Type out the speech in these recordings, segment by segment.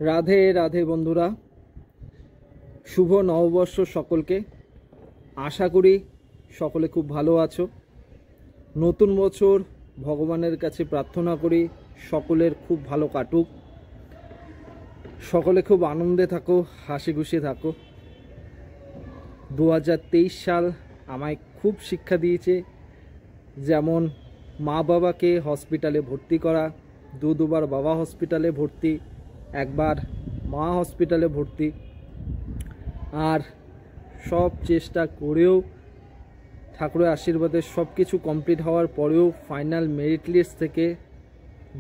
রাধে রাধে বন্ধুরা, শুভ নববর্ষ সকলকে। আশা করি সকলে খুব ভালো আছো। নতুন বছর ভগবানের কাছে প্রার্থনা করি সকলের খুব ভালো কাটুক, সকলে খুব আনন্দে থাকো, হাসি খুশি থাকো। 2023 সাল আমায় খুব শিক্ষা দিয়েছে, যেমন মা বাবাকে হসপিটালে ভর্তি করা, দুবার বাবা হসপিটালে ভর্তি, একবার মা হসপিটালে ভর্তি, আর সব চেষ্টা করেও ঠাকুরের আশীর্বাদে সব কিছু কমপ্লিট হওয়ার পরেও ফাইনাল মেরিট লিস্ট থেকে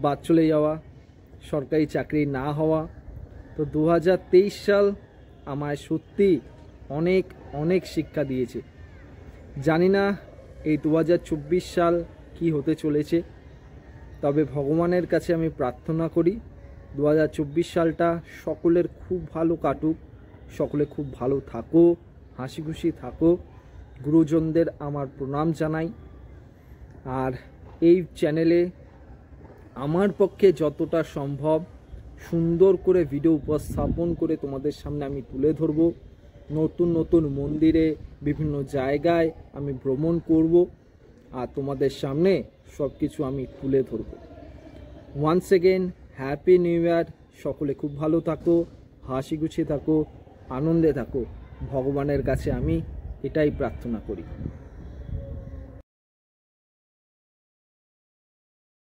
বাদ চলে যাওয়া, সরকারি চাকরি না হওয়া। তো 2023 সাল আমায় সত্যি অনেক অনেক শিক্ষা দিয়েছে। জানি না এই 2024 সাল কি হতে চলেছে, তবে ভগবানের কাছে আমি প্রার্থনা করি 2024 সালটা সকলের খুব ভালো কাটুক, সকলে খুব ভালো থাকো, হাসি খুশি থাকো। গুরুজনদের আমার প্রণাম জানাই। আর এই চ্যানেলে আমার পক্ষে যতটা সম্ভব সুন্দর করে ভিডিও উপস্থাপন করে তোমাদের সামনে আমি তুলে ধরব। নতুন নতুন মন্দিরে, বিভিন্ন জায়গায় আমি ভ্রমণ করব আর তোমাদের সামনে সব কিছু আমি তুলে ধরব। Once again happy new year. সকলে খুব ভালো থাকো, হাসি খুশি থাকো, আনন্দে থাকো। ভগবানের কাছে আমি এটাই প্রার্থনা করি।